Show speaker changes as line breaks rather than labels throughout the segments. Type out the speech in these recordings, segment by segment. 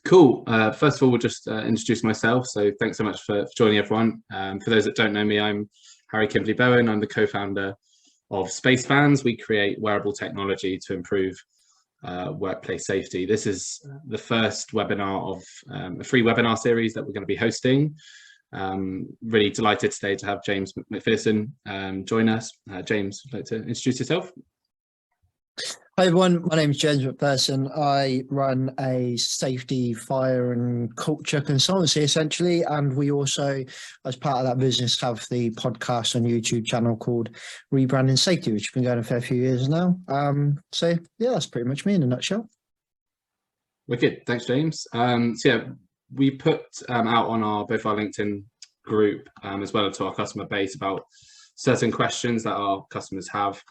Cool. First of all, we'll just introduce myself. So thanks so much for joining everyone. For those that don't know me, I'm Harry Kimberly Bowen. I'm the co-founder of Spacebands. We create wearable technology to improve workplace safety. This is the first webinar of a free webinar series that we're going to be hosting. Really delighted today to have James MacPherson join us. James, would you like to introduce yourself?
Hi everyone, my name is James MacPherson. I run a safety, fire and culture consultancy essentially, and we also, as part of that business, have the podcast and YouTube channel called Rebranding Safety, which has been going a fair few years now. So yeah, that's pretty much me in a nutshell.
Wicked, thanks James. So yeah, we put out on both our LinkedIn group as well as to our customer base about certain questions that our customers have.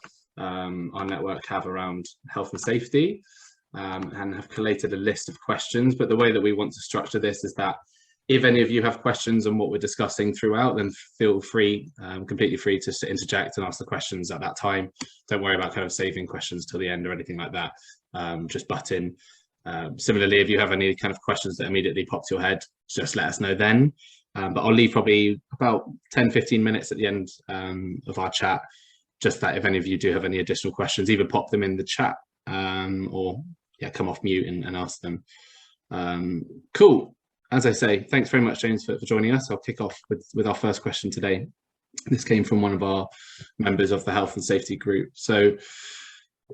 Our network have around health and safety and have collated a list of questions. But the way that we want to structure this is that if any of you have questions on what we're discussing throughout, then feel free, completely free to interject and ask the questions at that time. Don't worry about kind of saving questions till the end or anything like that. Just butt in. Similarly, if you have any kind of questions that immediately pop to your head, just let us know then. But I'll leave probably about 10-15 minutes at the end of our chat, just that if any of you do have any additional questions, either pop them in the chat or yeah, come off mute and ask them. Cool. As I say, thanks very much, James, for joining us. I'll kick off with our first question today. This came from one of our members of the health and safety group. So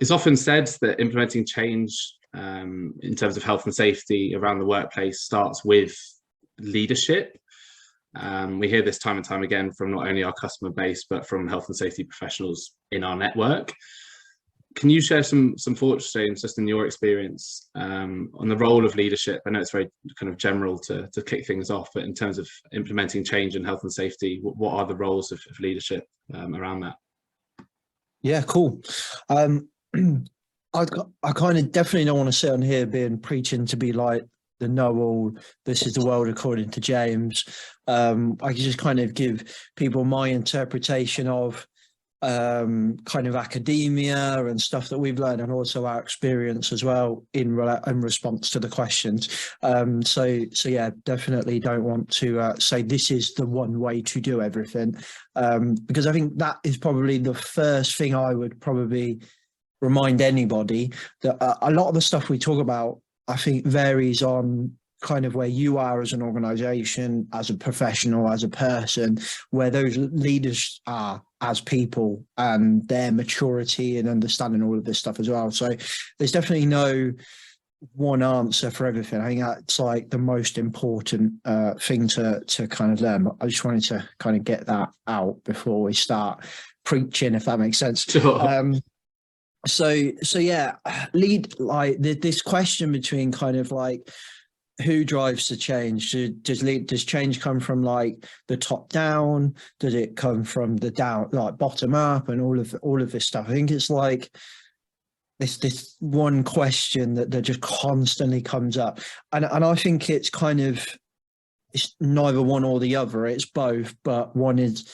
it's often said that implementing change in terms of health and safety around the workplace starts with leadership. We hear this time and time again from not only our customer base, but from health and safety professionals in our network. Can you share some thoughts, James, just in your experience on the role of leadership? I know it's very kind of general to kick things off, but in terms of implementing change in health and safety, what are the roles of leadership around that?
Yeah, cool. I kind of definitely don't want to sit on here being preaching to be like the know-all, this is the world according to James. I can just kind of give people my interpretation of kind of academia and stuff that we've learned, and also our experience as well in response to the questions. So yeah, definitely don't want to say this is the one way to do everything, because I think that is probably the first thing I would probably remind anybody, that a lot of the stuff we talk about, I think, varies on kind of where you are as an organization, as a professional, as a person, where those leaders are as people and their maturity and understanding all of this stuff as well. So there's definitely no one answer for everything. I think that's like the most important thing to kind of learn. I just wanted to kind of get that out before we start preaching, if that makes sense.
Sure.
So yeah, this question between kind of like who drives the change? Does change come from like the top down? Does it come from the down, like bottom up, and all of this stuff? I think it's like this one question that just constantly comes up, and I think it's kind of, it's neither one or the other. It's both, but one is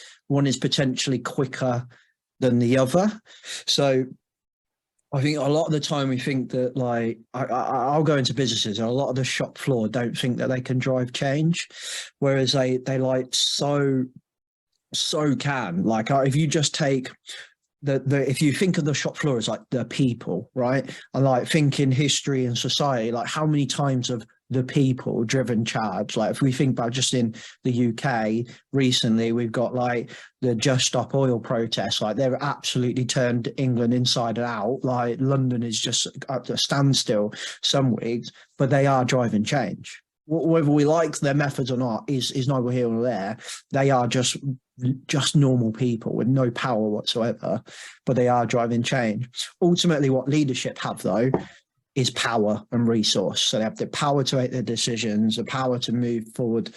potentially quicker than the other. So I think a lot of the time we think that, like, I'll go into businesses and a lot of the shop floor don't think that they can drive change, whereas they like so can. Like, if you just take if you think of the shop floor as like the people, right? And like think in history and society, like how many times have the people driven charge? Like if we think about just in the UK recently, we've got like the Just Stop Oil protests. Like they've absolutely turned England inside and out. Like London is just at a standstill some weeks, but they are driving change. Whether we like their methods or not is neither here nor there. They are just normal people with no power whatsoever, but they are driving change. Ultimately, what leadership have, though, is power and resource. So they have the power to make their decisions, the power to move forward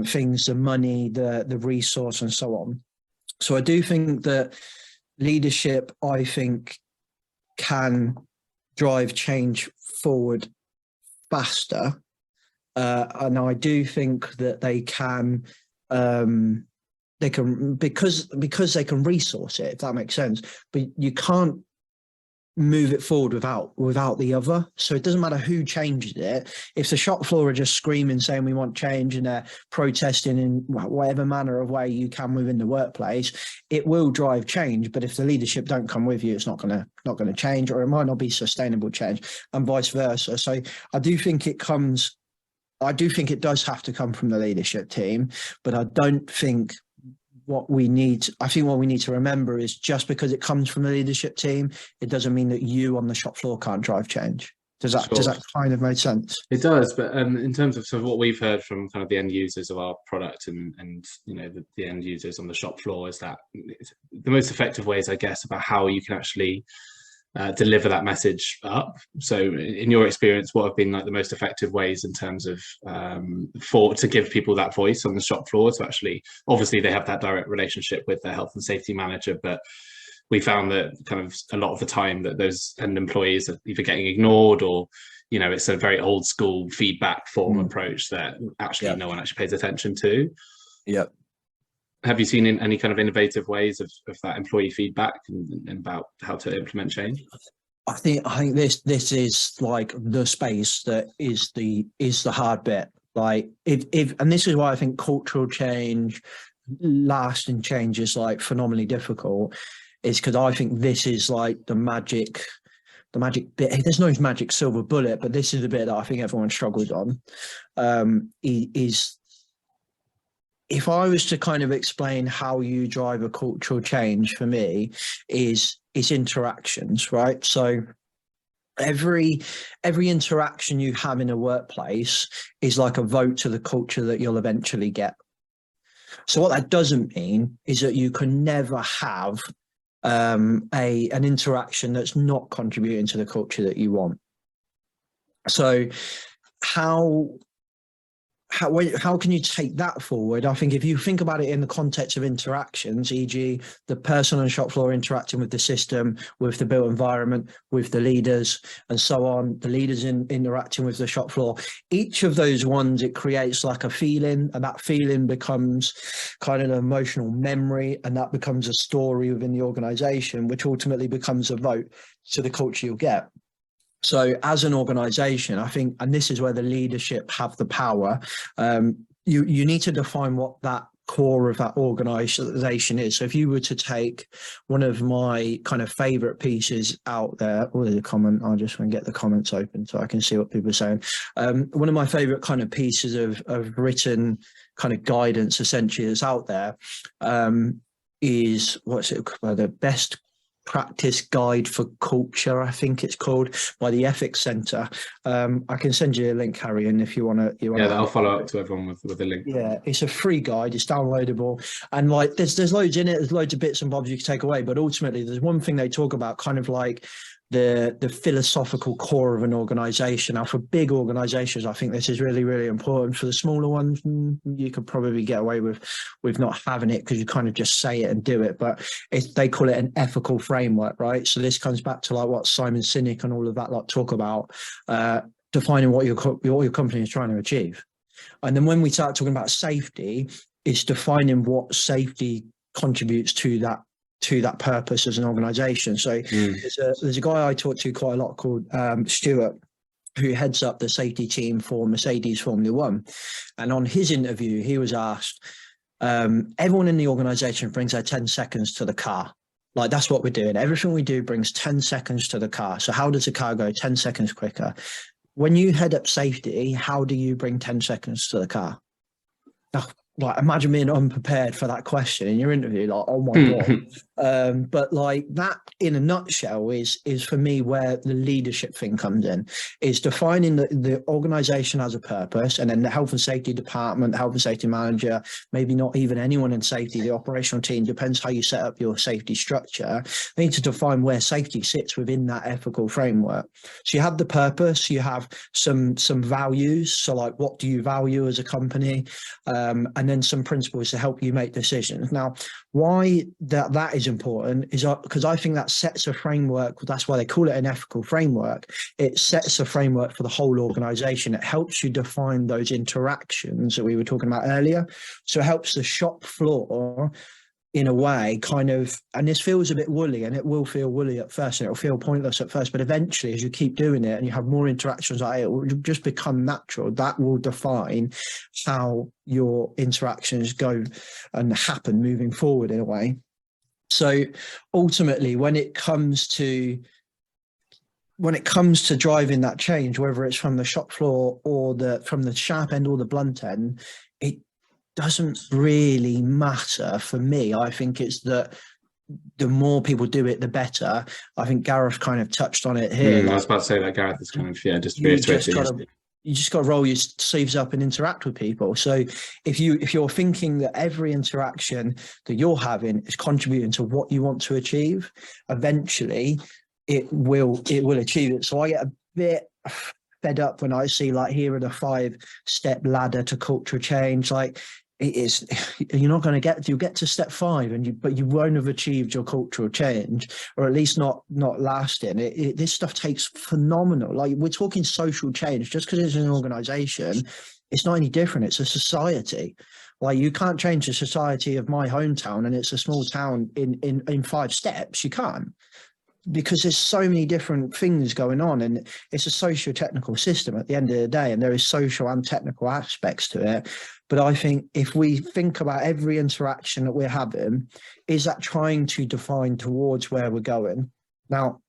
things, the money, the resource, and so on. So I do think that leadership, I think, can drive change forward faster. And I do think that they can because they can resource it, if that makes sense. But you can't move it forward without the other. So it doesn't matter who changes it. If the shop floor are just screaming saying we want change and they're protesting in whatever manner of way you can within the workplace, it will drive change. But if the leadership don't come with you, it's not gonna change, or it might not be sustainable change, and vice versa. So I do think it does have to come from the leadership team, but I think what we need to remember is just because it comes from the leadership team, it doesn't mean that you on the shop floor can't drive change. Does that kind of make sense?
It does, but in terms of sort of what we've heard from kind of the end users of our product and you know the end users on the shop floor is that the most effective ways, I guess, about how you can actually deliver that message up. So in your experience, what have been like the most effective ways in terms of to give people that voice on the shop floor to actually, obviously they have that direct relationship with their health and safety manager, but we found that kind of a lot of the time that those end employees are either getting ignored or, you know, it's a very old school feedback form approach that actually no one actually pays attention to.
Yeah.
Have you seen any kind of innovative ways of that employee feedback and about how to implement change?
I think this is like the space that is the hard bit. Like if and this is why I think cultural change, lasting change is like phenomenally difficult, is because I think this is like the magic bit. There's no magic silver bullet, but this is the bit that I think everyone struggles on. Is if I was to kind of explain how you drive a cultural change, for me is interactions, right? So every interaction you have in a workplace is like a vote to the culture that you'll eventually get. So what that doesn't mean is that you can never have an interaction that's not contributing to the culture that you want. So how can you take that forward? I think if you think about it in the context of interactions, e.g. the person on the shop floor interacting with the system, with the built environment, with the leaders and so on, the leaders interacting with the shop floor, each of those ones, it creates like a feeling, and that feeling becomes kind of an emotional memory, and that becomes a story within the organization, which ultimately becomes a vote to the culture you'll get. So as an organization, I think, and this is where the leadership have the power, you need to define what that core of that organization is. So if you were to take one of my kind of favorite pieces out there, or there's a comment, I'll just get the comments open so I can see what people are saying. One of my favorite kind of pieces of written kind of guidance essentially that's out there is, what's it called? The best practice guide for culture, I think it's called, by the Ethics Centre. I can send you a link, Harry, and if you want to, yeah,
I'll follow up to everyone with a link.
Yeah, it's a free guide, it's downloadable, and like there's loads in it, there's loads of bits and bobs you can take away, but ultimately there's one thing they talk about, kind of like the philosophical core of an organization. Now for big organizations, I think this is really, really important. For the smaller ones, you could probably get away with not having it because you kind of just say it and do it, but they call it an ethical framework, right? So this comes back to like what Simon Sinek and all of that like talk about, defining what your company is trying to achieve. And then when we start talking about safety, it's defining what safety contributes to that purpose as an organization. So there's a guy I talk to quite a lot called Stuart, who heads up the safety team for Mercedes Formula One. And on his interview, he was asked, everyone in the organization brings their 10 seconds to the car. Like, that's what we're doing. Everything we do brings 10 seconds to the car. So how does the car go 10 seconds quicker? When you head up safety, how do you bring 10 seconds to the car? Now, like, imagine being unprepared for that question in your interview, like, oh my God. But like that in a nutshell is for me where the leadership thing comes in, is defining the organization has a purpose, and then the health and safety department, the health and safety manager, maybe not even anyone in safety, the operational team, depends how you set up your safety structure. They need to define where safety sits within that ethical framework. So you have the purpose, you have some values. So like, what do you value as a company? And then some principles to help you make decisions. Now, why that is important is because I think that sets a framework. That's why they call it an ethical framework. It sets a framework for the whole organization. It helps you define those interactions that we were talking about earlier. So it helps the shop floor in a way, kind of, and this feels a bit woolly, and it will feel woolly at first, and it'll feel pointless at first, but eventually, as you keep doing it and you have more interactions, like, it will just become natural. That will define how your interactions go and happen moving forward in a way. So ultimately, when it comes to driving that change, whether it's from the shop floor or from the sharp end or the blunt end, it doesn't really matter for me. I think it's that the more people do it, the better. I think Gareth kind of touched on it here.
I was about to say that Gareth is kind of, just
you just got to roll your sleeves up and interact with people. So if you're thinking that every interaction that you're having is contributing to what you want to achieve, eventually it will achieve it. So I get a bit fed up when I see, like, here are the 5-step ladder to culture change. Like, it is, you're not going to you'll get to step 5 but you won't have achieved your cultural change, or at least not lasting. This stuff takes phenomenal, like, we're talking social change. Just because it's an organization, it's not any different. It's a society. Like, you can't change the society of my hometown, and it's a small town, in 5 steps. You can't, because there's so many different things going on, and it's a socio-technical system at the end of the day, and there is social and technical aspects to it. But I think if we think about every interaction that we're having, is that trying to define towards where we're going? Now,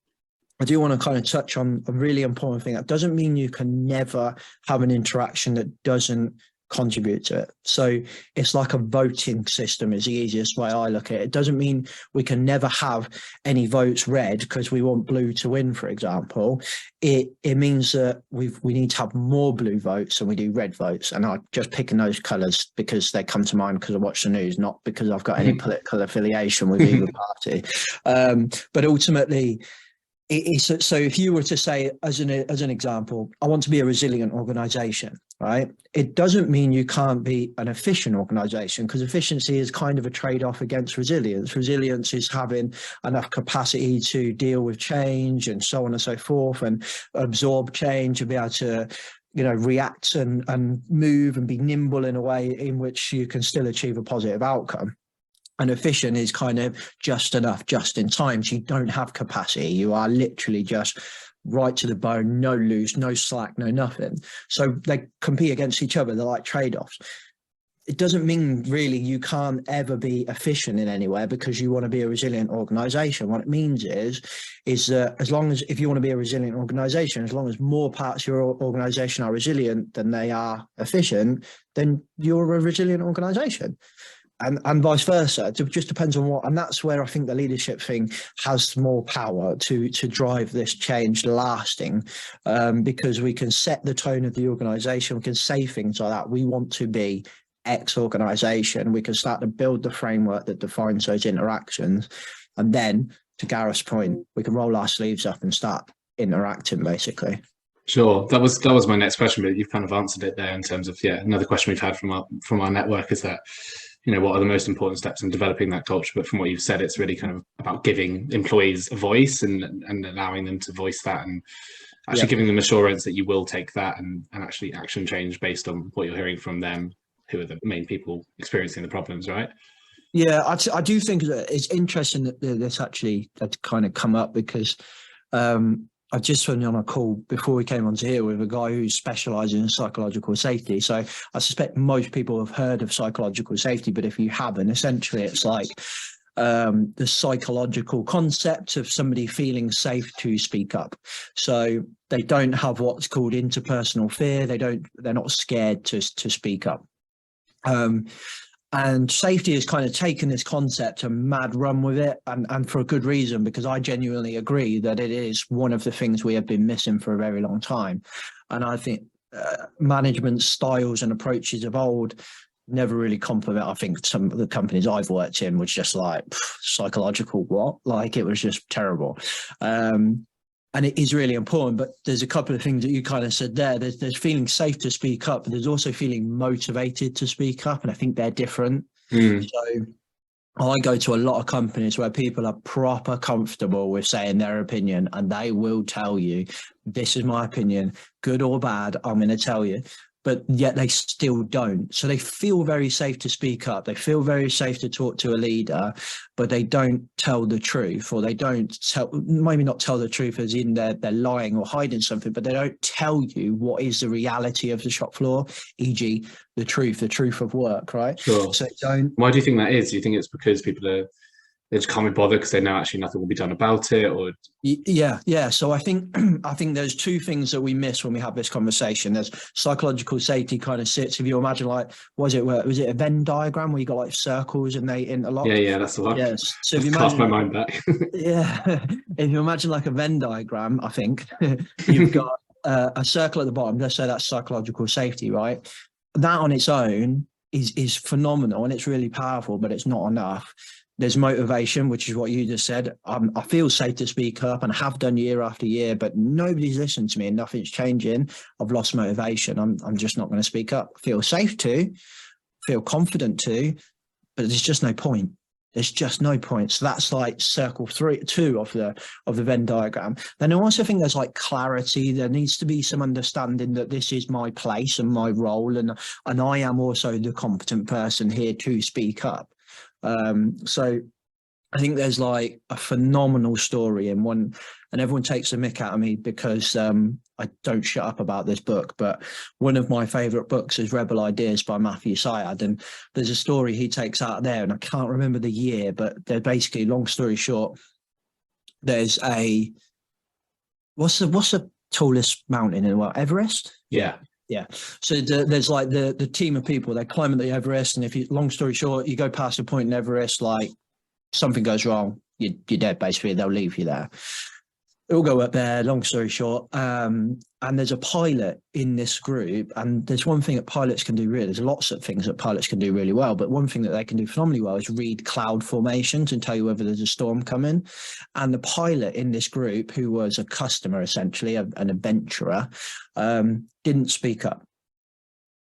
I do want to kind of touch on a really important thing. That doesn't mean you can never have an interaction that doesn't contribute to it. So it's like a voting system is the easiest way I look at it. It doesn't mean we can never have any votes red because we want blue to win, for example. It means that we need to have more blue votes than we do red votes. And I'm just picking those colours because they come to mind because I watch the news, not because I've got any political affiliation with either party. But ultimately, so if you were to say, as an example, I want to be a resilient organization, right? It doesn't mean you can't be an efficient organization, because efficiency is kind of a trade-off against resilience. Resilience is having enough capacity to deal with change and so on and so forth, and absorb change and be able to, react and move and be nimble in a way in which you can still achieve a positive outcome. And efficient is kind of just enough, just in time. So you don't have capacity. You are literally just right to the bone, no loose, no slack, no nothing. So they compete against each other. They're like trade-offs. It doesn't mean really you can't ever be efficient in anywhere because you want to be a resilient organization. What it means is that if you want to be a resilient organization, as long as more parts of your organization are resilient than they are efficient, then you're a resilient organization. And vice versa. It just depends on what, and that's where I think the leadership thing has more power to drive this change lasting, because we can set the tone of the organization. We can say things like that. We want to be X organization. We can start to build the framework that defines those interactions. And then, to Gareth's point, we can roll our sleeves up and start interacting, basically.
Sure, that was my next question, but you've kind of answered it there in terms of, another question we've had from our network is that, what are the most important steps in developing that culture? But from what you've said, it's really kind of about giving employees a voice and allowing them to voice that, and actually giving them assurance that you will take that and actually action change based on what you're hearing from them, who are the main people experiencing the problems, right?
Yeah, I do think that it's interesting that this actually had kind of come up, because I've just been on a call before we came onto here with a guy who specialises in psychological safety. So I suspect most people have heard of psychological safety, but if you haven't, essentially it's like the psychological concept of somebody feeling safe to speak up. So they don't have what's called interpersonal fear. They're not scared to speak up. And safety has kind of taken this concept and mad run with it, and for a good reason, because I genuinely agree that it is one of the things we have been missing for a very long time. And I think management styles and approaches of old never really complement. I think some of the companies I've worked in was just like, psychological what? Like, it was just terrible. And it is really important, but there's a couple of things that you kind of said there. There's feeling safe to speak up, but there's also feeling motivated to speak up. And I think they're different. So I go to a lot of companies where people are proper comfortable with saying their opinion, and they will tell you, this is my opinion, good or bad, I'm going to tell you. but yet they still don't. So they feel very safe to speak up. They feel very safe to talk to a leader, but they don't tell the truth, or they don't tell, maybe not tell the truth as in they're lying or hiding something, but they don't tell you what is the reality of the shop floor, e.g. the truth of work, right?
Sure.
So don't.
Why do you think that is? Do you think it's because they just can't be bothered because they know actually nothing will be done about it? Or
Yeah. So I think there's two things that we miss when we have this conversation. There's psychological safety kind of sits. If you imagine, like, was it a Venn diagram where you got like circles and they interlock?
Yeah, that's the one.
Yes. So if
Just
you
cast
imagine,
my mind back.
yeah, if you imagine like a Venn diagram, I think you've got a circle at the bottom. Let's say that's psychological safety, right? That on its own is phenomenal and it's really powerful, but it's not enough. There's motivation, which is what you just said. I feel safe to speak up and have done year after year, but nobody's listened to me and nothing's changing. I've lost motivation. I'm just not going to speak up. Feel safe to, feel confident to, but there's just no point. There's just no point. So that's like circle 2 of the Venn diagram. Then I also think there's like clarity. There needs to be some understanding that this is my place and my role, and I am also the competent person here to speak up. So I think there's like a phenomenal story in one, and everyone takes a mick out of me because I don't shut up about this book, but one of my favorite books is Rebel Ideas by Matthew Syed, and there's a story he takes out there, and I can't remember the year, but they're basically, long story short, there's what's the tallest mountain in the world? Everest?
Yeah.
So there's like the team of people, they're climbing the Everest, and if you, long story short, you go past a point in Everest, like something goes wrong, you're dead basically. They'll leave you there. They'll go up there, long story short, and there's a pilot in this group, and there's one thing that pilots can do really, there's lots of things that pilots can do really well, but one thing that they can do phenomenally well is read cloud formations and tell you whether there's a storm coming. And the pilot in this group, who was a customer essentially, an adventurer, didn't speak up.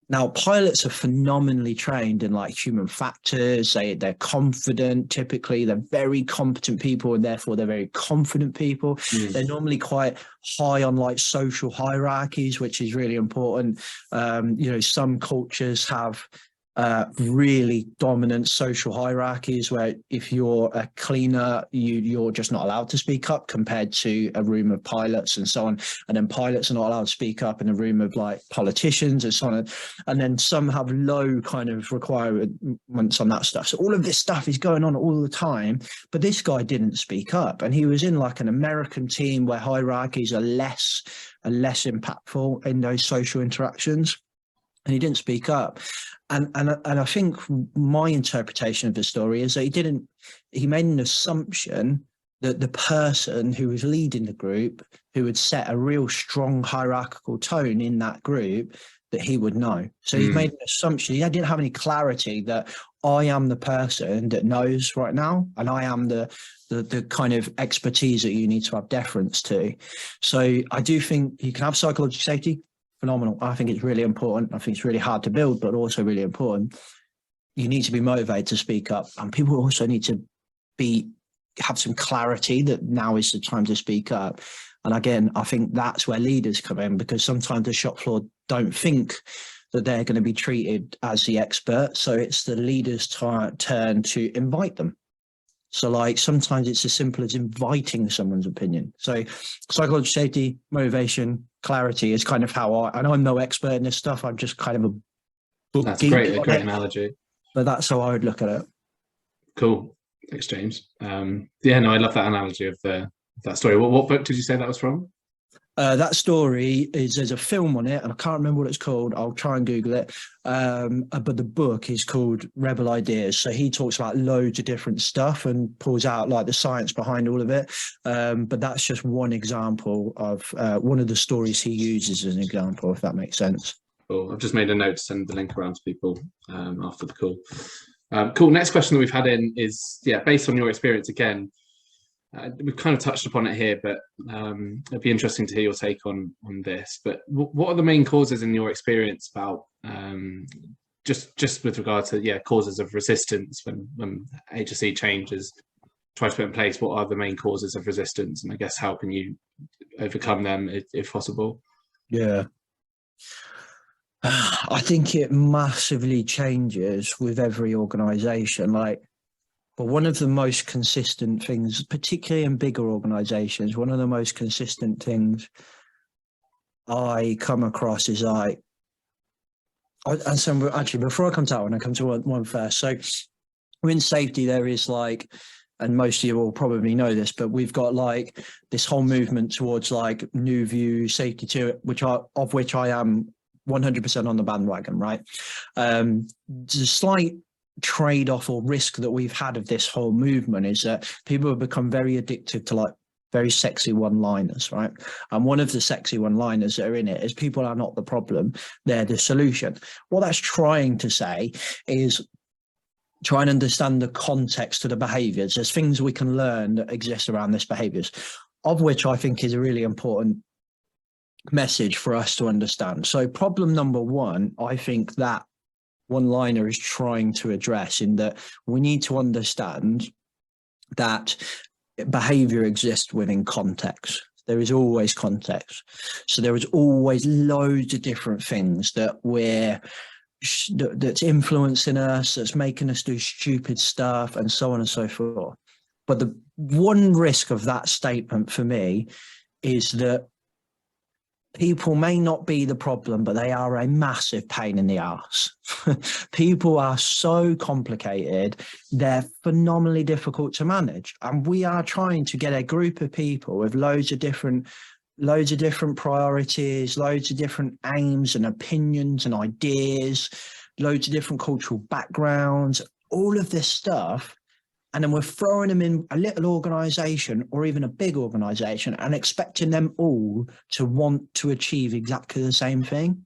Now, pilots are phenomenally trained in like human factors. They're confident. Typically, they're very competent people, and therefore they're very confident people. They're normally quite high on like social hierarchies, which is really important. Some cultures have really dominant social hierarchies where if you're a cleaner, you're just not allowed to speak up compared to a room of pilots and so on. And then pilots are not allowed to speak up in a room of like politicians and so on. And then some have low kind of requirements on that stuff. So all of this stuff is going on all the time, but this guy didn't speak up, and he was in like an American team where hierarchies are less impactful in those social interactions, and he didn't speak up. And I think my interpretation of the story is that he made an assumption that the person who was leading the group, who had set a real strong hierarchical tone in that group, that he would know. So he made an assumption. He didn't have any clarity that I am the person that knows right now, and I am the kind of expertise that you need to have deference to. So I do think you can have psychological safety. Phenomenal. I think it's really important. I think it's really hard to build, but also really important. You need to be motivated to speak up, and people also need to have some clarity that now is the time to speak up. And again, I think that's where leaders come in, because sometimes the shop floor don't think that they're going to be treated as the expert. So it's the leader's turn to invite them. So like sometimes it's as simple as inviting someone's opinion. So psychological safety, motivation, clarity is kind of how and I'm no expert in this stuff. I'm just kind of a book
That's
geek.
a great analogy.
But that's how I would look at it.
Cool. Thanks, James. I love that analogy of that story. What book did you say that was from?
That story there's a film on it, and I can't remember what it's called. I'll try and Google it. But the book is called Rebel Ideas. So he talks about loads of different stuff and pulls out like the science behind all of it. But that's just one example of one of the stories he uses as an example, if that makes sense.
Cool. I've just made a note to send the link around to people after the call. Cool. Next question that we've had in is, based on your experience again, we've kind of touched upon it here, but it'd be interesting to hear your take on this. But what are the main causes in your experience about just with regard to causes of resistance when HSE changes try to put in place? What are the main causes of resistance, and I guess how can you overcome them if possible?
Yeah. I think it massively changes with every organization. Like, but one of the most consistent things, particularly in bigger organizations, one of the most consistent things I come across is like, and so actually, before I come to that one, I come to one first. So in safety, there is like, and most of you will probably know this, but we've got like this whole movement towards like new view safety to which I am 100% on the bandwagon, right? The slight trade-off or risk that we've had of this whole movement is that people have become very addicted to like very sexy one-liners, right? And one of the sexy one-liners that are in it is people are not the problem, they're the solution. What that's trying to say is try and understand the context of the behaviors. There's things we can learn that exist around this behaviors, of which I think is a really important message for us to understand. So problem number one, I think that one-liner is trying to address in that we need to understand that behavior exists within context. There is always context. So there is always loads of different things that's influencing us, that's making us do stupid stuff, and so on and so forth. But the one risk of that statement for me is that people may not be the problem, but they are a massive pain in the ass. People are so complicated, they're phenomenally difficult to manage. And we are trying to get a group of people with loads of different priorities, loads of different aims and opinions and ideas, loads of different cultural backgrounds, all of this stuff. And then we're throwing them in a little organization or even a big organization and expecting them all to want to achieve exactly the same thing.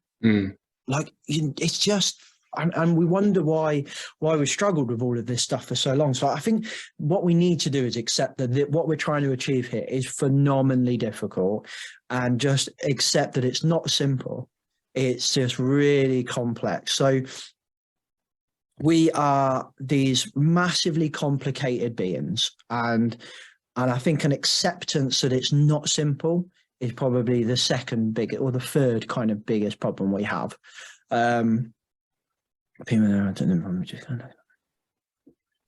Like, it's just, and we wonder why we struggled with all of this stuff for so long. So I think what we need to do is accept that what we're trying to achieve here is phenomenally difficult, and just accept that it's not simple. It's just really complex. So we are these massively complicated beings, and I think an acceptance that it's not simple is probably the second biggest or the third kind of biggest problem we have.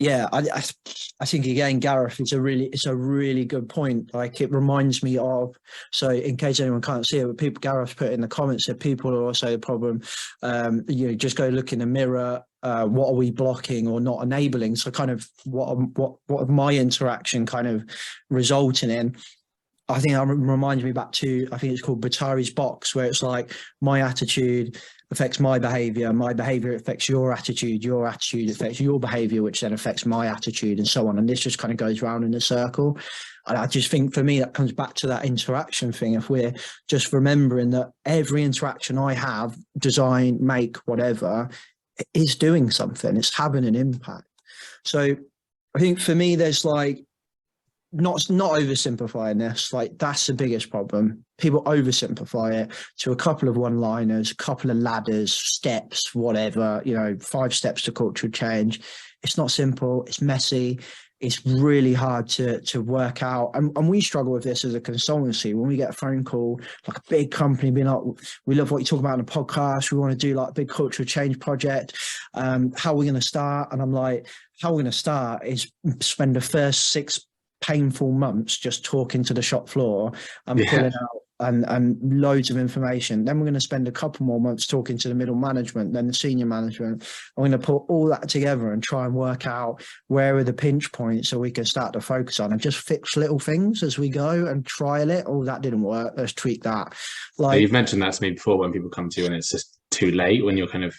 Yeah, I think again, Gareth, it's a really good point. Like, it reminds me of, so in case anyone can't see it, but Gareth put in the comments that people are also the problem. Just go look in the mirror. What are we blocking or not enabling? So kind of what my interaction kind of resulting in. I think that reminds me back to, I think it's called Batari's box, where it's like my attitude affects my behavior affects your attitude affects your behavior, which then affects my attitude, and so on. And this just kind of goes round in a circle. And I just think for me, that comes back to that interaction thing. If we're just remembering that every interaction I have, design, make, whatever, is doing something, it's having an impact. So I think for me, there's like, not oversimplifying this, like that's the biggest problem. People oversimplify it to a couple of one-liners, a couple of ladders, steps, whatever, 5 steps to cultural change. It's not simple, it's messy, it's really hard to work out. And we struggle with this as a consultancy. When we get a phone call, like a big company being like, we love what you talk about in the podcast, we want to do like a big cultural change project. How are we going to start? And I'm like, how we're going to start is spend the first 6 painful months just talking to the shop floor and pulling out and loads of information. Then we're going to spend a couple more months talking to the middle management, then the senior management. I'm going to put all that together and try and work out where are the pinch points so we can start to focus on and just fix little things as we go and trial it. Oh, that didn't work, let's tweak that. Like,
you've mentioned that to me before, when people come to you and it's just too late, when you're kind of,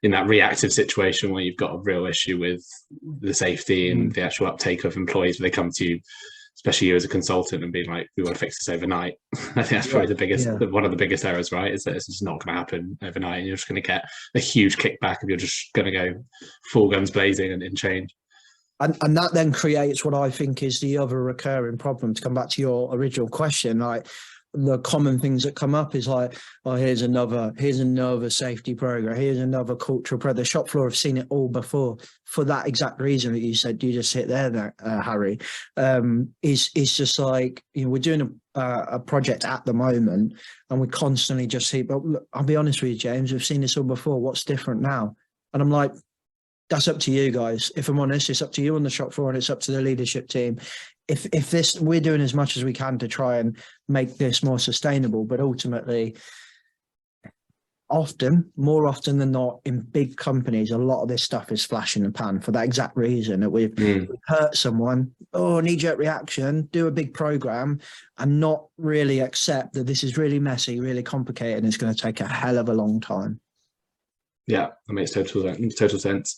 in that reactive situation where you've got a real issue with the safety and the actual uptake of employees, where they come to you, especially you as a consultant, and being like, we want to fix this overnight. I think that's probably the biggest, one of the biggest errors, right? Is that it's just not going to happen overnight, and you're just going to get a huge kickback if you're just going to go full guns blazing and change.
And that then creates what I think is the other recurring problem, to come back to your original question. Like, the common things that come up is like, oh, here's another safety program, here's another cultural program. The shop floor have seen it all before for that exact reason that you said. You just hit there, Harry. It's just like, you know, we're doing a project at the moment, and we constantly just see. But look, I'll be honest with you, James, we've seen this all before. What's different now? And I'm like, that's up to you guys. If I'm honest, it's up to you on the shop floor, and it's up to the leadership team. If this, we're doing as much as we can to try and make this more sustainable, but ultimately, more often than not, in big companies, a lot of this stuff is flash in the pan for that exact reason that we've hurt someone. Oh, knee-jerk reaction, do a big program, and not really accept that this is really messy, really complicated, and it's going to take a hell of a long time. Yeah,
that makes total sense.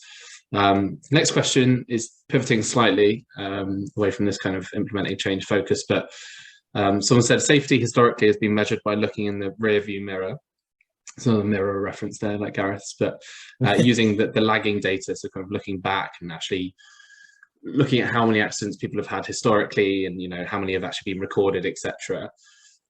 Next question is pivoting slightly away from this kind of implementing change focus, but someone said safety historically has been measured by looking in the rear view mirror. So a mirror reference there, like Gareth's, but using the lagging data, so kind of looking back and actually looking at how many accidents people have had historically, and, you know, how many have actually been recorded, etc.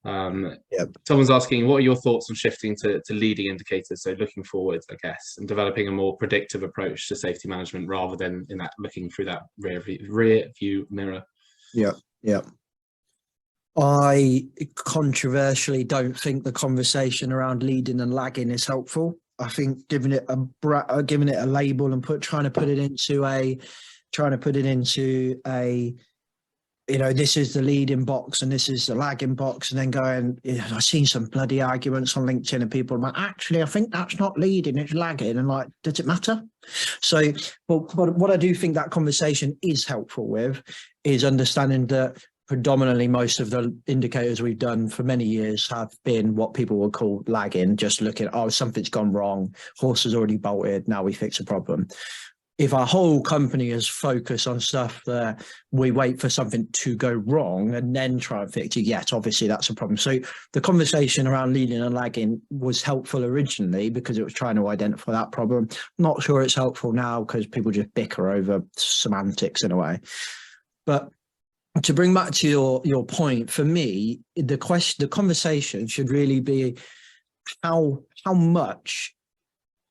Someone's asking, what are your thoughts on shifting to leading indicators, so looking forwards, I guess, and developing a more predictive approach to safety management rather than in that looking through that rear view mirror?
Yeah. I controversially don't think the conversation around leading and lagging is helpful. I think giving it a label and trying to put it into a you know, this is the leading box and this is the lagging box, and then going, yeah, I've seen some bloody arguments on LinkedIn and people are like, actually, I think that's not leading, it's lagging. And like, does it matter? So, but what I do think that conversation is helpful with is understanding that predominantly most of the indicators we've done for many years have been what people would call lagging, just looking, oh, something's gone wrong, horse has already bolted, now we fix a problem. If our whole company is focused on stuff that we wait for something to go wrong and then try and fix it, yes, obviously that's a problem. So the conversation around leading and lagging was helpful originally because it was trying to identify that problem. Not sure it's helpful now because people just bicker over semantics in a way. But to bring back to your point, for me, the conversation should really be how much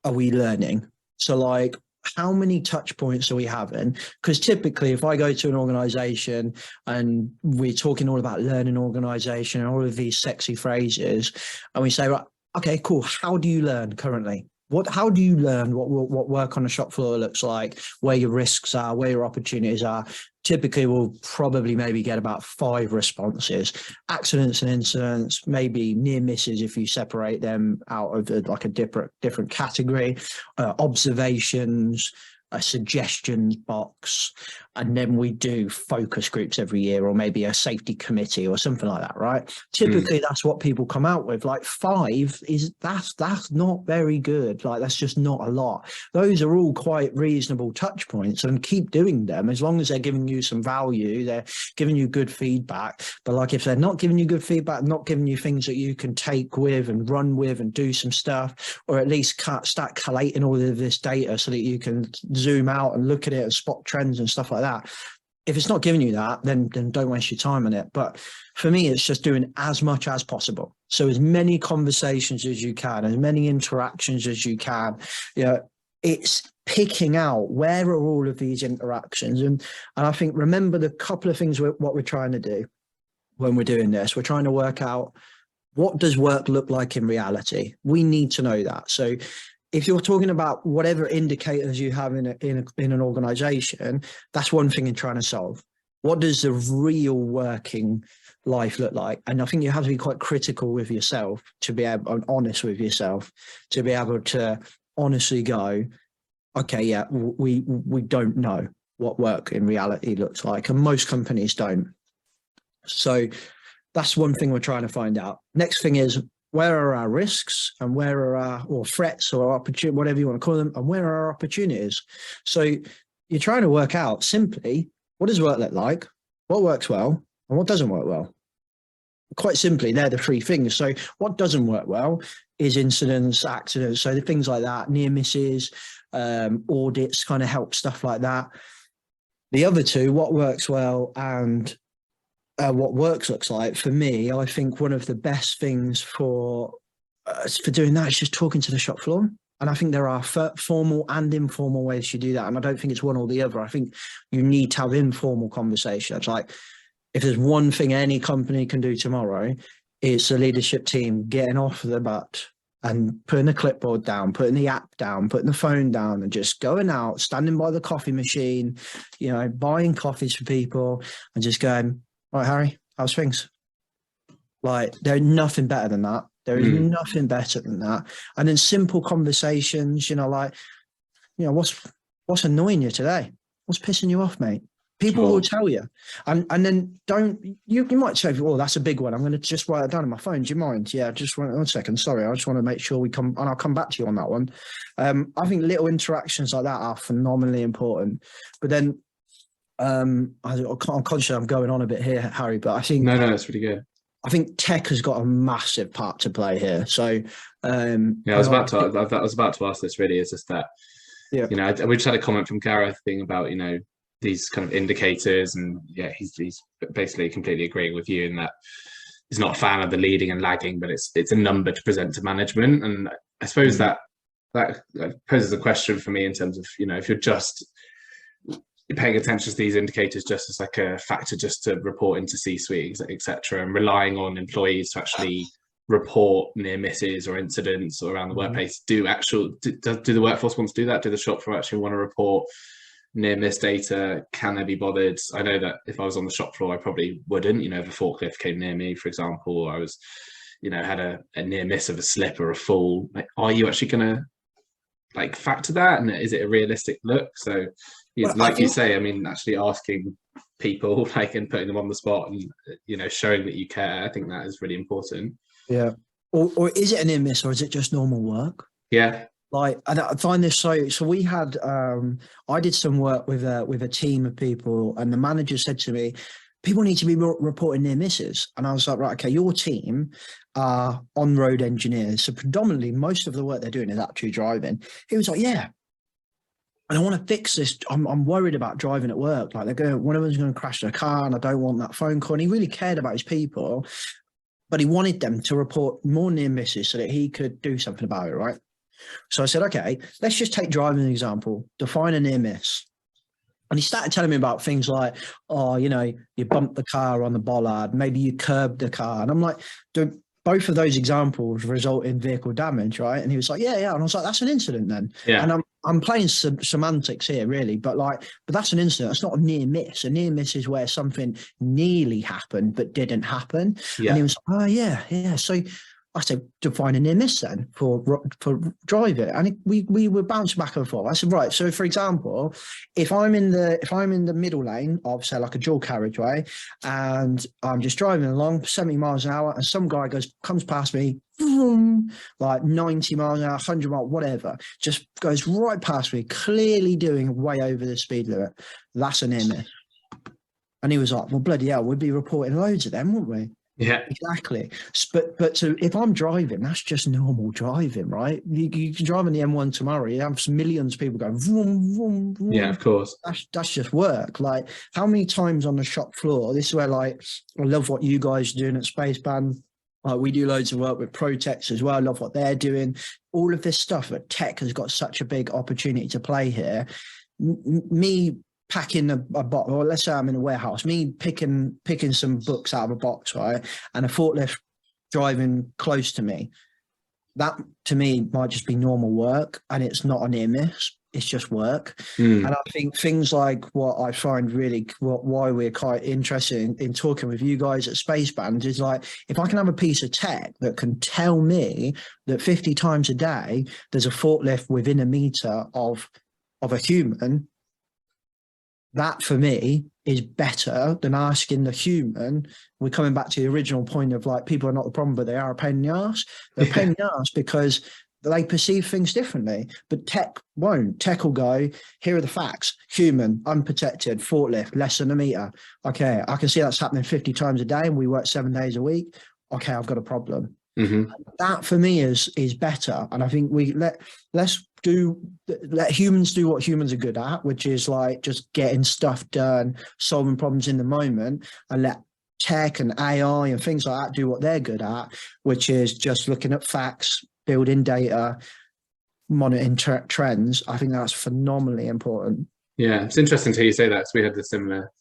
are we learning? So like, how many touch points are we having? Because typically, if I go to an organization and we're talking all about learning organization and all of these sexy phrases, and we say, right, okay, cool. How do you learn currently? How do you learn what work on the shop floor looks like, where your risks are, where your opportunities are? Typically, we'll probably maybe get about 5 responses: accidents and incidents, maybe near misses if you separate them out of like a different category, observations, a suggestions box, and then we do focus groups every year, or maybe a safety committee or something like that, right? Typically that's what people come out with. Like 5 is that's not very good. Like that's just not a lot. Those are all quite reasonable touch points, and keep doing them as long as they're giving you some value, they're giving you good feedback. But like if they're not giving you good feedback, not giving you things that you can take with and run with and do some stuff, or at least start collating all of this data so that you can zoom out and look at it and spot trends and stuff like that. If it's not giving you that, then don't waste your time on it. But for me, it's just doing as much as possible. So as many conversations as you can, as many interactions as you can. You know, it's picking out where are all of these interactions. And I think, remember the couple of things what we're trying to do when we're doing this. We're trying to work out, what does work look like in reality? We need to know that. So if you're talking about whatever indicators you have in an organization, that's one thing in trying to solve. What does the real working life look like? And I think you have to be quite critical with yourself to be able, and honest with yourself, to be able to honestly go, okay, yeah, we don't know what work in reality looks like. And most companies don't. So that's one thing we're trying to find out. Next thing is, where are our risks, and where are our, or threats, or opportunities, whatever you want to call them, and where are our opportunities? So you're trying to work out simply, what does work look like, what works well, and what doesn't work well? Quite simply, they're the 3 things. So what doesn't work well is incidents, accidents, so the things like that, near misses, audits kind of help, stuff like that. The other 2, what works well and what works looks like for me, I think one of the best things for doing that is just talking to the shop floor. And I think there are formal and informal ways to do that. And I don't think it's one or the other. I think you need to have informal conversations. Like, if there's one thing any company can do tomorrow, it's the leadership team getting off the butt and putting the clipboard down, putting the app down, putting the phone down, and just going out, standing by the coffee machine, buying coffees for people, and just going, right, Harry, how's things? Like, there's nothing better than that. There is nothing better than that. And then simple conversations, what's annoying you today? What's pissing you off, mate? People will tell you. And then you might say, oh, that's a big one. I'm going to just write it down on my phone. Do you mind? Yeah, just one second. Sorry, I just want to make sure and I'll come back to you on that one. I think little interactions like that are phenomenally important. But then I'm conscious I'm going on a bit here, Harry, but I think...
No, that's really good.
I think tech has got a massive part to play here. So,
I was about to ask this. Really, is just that, we just had a comment from Gareth thing about these kind of indicators, and he's basically completely agreeing with you in that he's not a fan of the leading and lagging, but it's a number to present to management. And I suppose that poses a question for me in terms of if you're just paying attention to these indicators just as like a factor just to report into C-suite, etc., and relying on employees to actually report near misses or incidents or around the workplace. Do the workforce want to do that? Do the shop floor actually want to report near miss data? Can they be bothered? I know that if I was on the shop floor, I probably wouldn't. If a forklift came near me, for example, or I was, had a near miss of a slip or a fall, like, are you actually going to factor that? And is it a realistic look? So you say, I mean, actually asking people and putting them on the spot and, showing that you care, I think that is really important.
Yeah. Or is it an near miss, or is it just normal work?
Yeah.
And I find this so we had, I did some work with a team of people, and the manager said to me, people need to be reporting near misses. And I was like, right, okay, your team are on-road engineers. So predominantly most of the work they're doing is actually driving. He was like, yeah. And I want to fix this. I'm worried about driving at work. Like, one of them's going to crash their car, and I don't want that phone call. And he really cared about his people, but he wanted them to report more near misses so that he could do something about it, right? So I said, okay, let's just take driving as an example. Define a near miss. And he started telling me about things like, you bumped the car on the bollard, maybe you curbed the car. And I'm like, both of those examples result in vehicle damage, right? And he was like, yeah. And I was like, that's an incident then.
Yeah.
And I'm playing some semantics here, really, but that's an incident. It's not a near miss. A near miss is where something nearly happened but didn't happen. Yeah. And he was like, oh yeah. So I said, define a near miss then for driving. And we were bouncing back and forth. I said, right. So for example, if I'm in the middle lane of, say, like a dual carriageway, and I'm just driving along 70 miles an hour, and some guy comes past me, boom, like 90 miles an hour, 100 miles, whatever, just goes right past me, clearly doing way over the speed limit. That's a near miss. And he was like, well, bloody hell, we'd be reporting loads of them, wouldn't we?
Yeah,
exactly. But so if I'm driving, that's just normal driving, right? You can drive on the M1 tomorrow. You have millions of people going vroom, vroom, vroom.
Yeah, of course.
That's just work. Like, how many times on the shop floor? This is where, I love what you guys are doing at Spacebands. We do loads of work with ProTechs as well. I love what they're doing. All of this stuff, but tech has got such a big opportunity to play here. Me packing a box, or let's say I'm in a warehouse, me picking some books out of a box, right? And a forklift driving close to me. That to me might just be normal work, and it's not a near miss. It's just work. And I think things like what I find really why we're quite interested in talking with you guys at Spacebands is like, if I can have a piece of tech that can tell me that 50 times a day there's a forklift within a meter of a human, that for me is better than asking the human. We're coming back to the original point of people are not the problem, but they are a pain in the ass. They're a pain in the ass because they perceive things differently, but tech won't. Tech will go, here are the facts: human, unprotected, forklift, less than a meter. Okay, I can see that's happening 50 times a day and we work 7 days a week. Okay, I've got a problem.
Mm-hmm.
That for me is better. And I think let humans do what humans are good at, which is just getting stuff done, solving problems in the moment, and let tech and AI and things like that do what they're good at, which is just looking at facts, building data, monitoring trends. I think that's phenomenally important.
Yeah, it's interesting to hear you say that, because we had a similar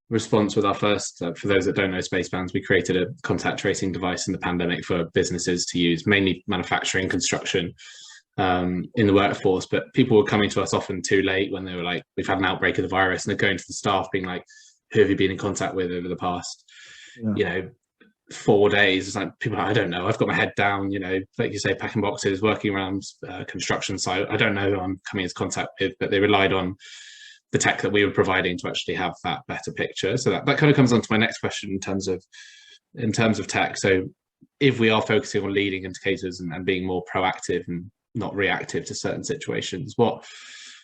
response with our first, for those that don't know spacebands, we created a contact tracing device in the pandemic for businesses to use, mainly manufacturing, construction, in the workforce. But people were coming to us often too late, when they were like, we've had an outbreak of the virus, and they're going to the staff being like, who have you been in contact with over the past, 4 days? It's like, people are like, I don't know, I've got my head down, like you say, packing boxes, working around construction site. I don't know who I'm coming into contact with, but they relied on the tech that we were providing to actually have that better picture. So that kind of comes on to my next question in terms of tech. So if we are focusing on leading indicators and being more proactive and not reactive to certain situations, what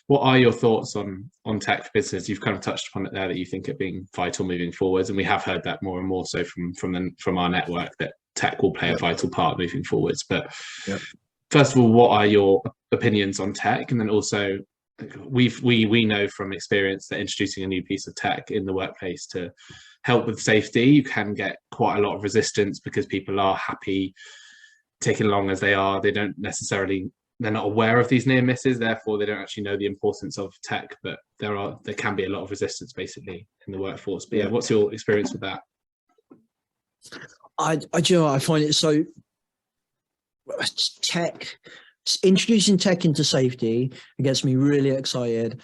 are your thoughts on tech for business? You've kind of touched upon it there, that you think it being vital moving forwards, and we have heard that more and more so from our network, that tech will play a vital part moving forwards. But first of all, what are your opinions on tech? And then also, we know from experience that introducing a new piece of tech in the workplace to help with safety, you can get quite a lot of resistance, because people are happy taking along as they are. They don't necessarily, they're not aware of these near misses, therefore they don't actually know the importance of tech. But there can be a lot of resistance basically in the workforce. But yeah, what's your experience with that?
I find it so introducing tech into safety, it gets me really excited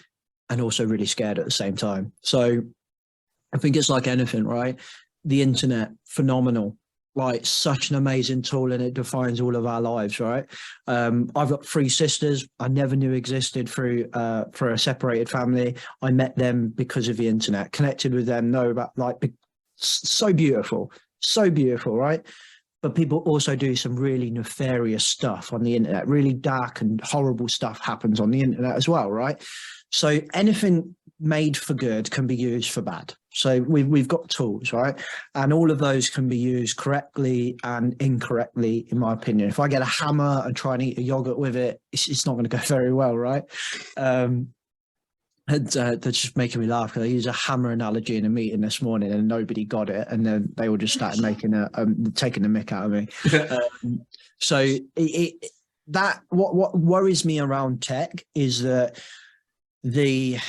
and also really scared at the same time. So I think it's like anything, right? The internet, phenomenal, like such an amazing tool, and it defines all of our lives, right? I've got 3 sisters I never knew existed for a separated family. I met them because of the internet, connected with them, know about, like, so beautiful, right? But people also do some really nefarious stuff on the internet. Really dark and horrible stuff happens on the internet as well, right? So anything made for good can be used for bad. So we've got tools, right? And all of those can be used correctly and incorrectly, in my opinion. If I get a hammer and try and eat a yogurt with it, it's not going to go very well, right? And that's just making me laugh, because I used a hammer analogy in a meeting this morning and nobody got it, and then they all just started taking the mick out of me. So what worries me around tech is that the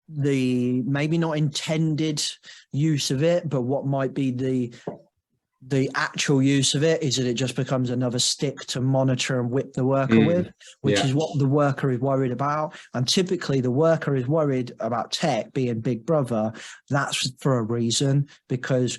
maybe not intended use of it, but what might be the actual use of it is that it just becomes another stick to monitor and whip the worker with, which is what the worker is worried about. And typically the worker is worried about tech being big brother. That's for a reason, because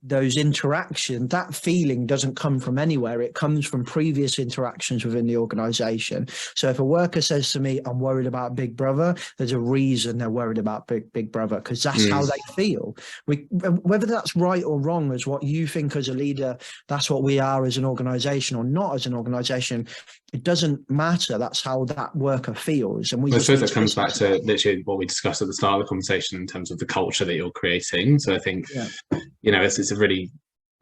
those interactions, that feeling doesn't come from anywhere. It comes from previous interactions within the organization. So if a worker says to me, I'm worried about big brother, there's a reason they're worried about big brother, because that's how they feel. Whether that's right or wrong is what you think as a leader, that's what we are as an organization or not as an organization, it doesn't matter. That's how that worker feels. And I
suppose that comes back to literally what we discussed at the start of the conversation in terms of the culture that you're creating. So I think, it's a really,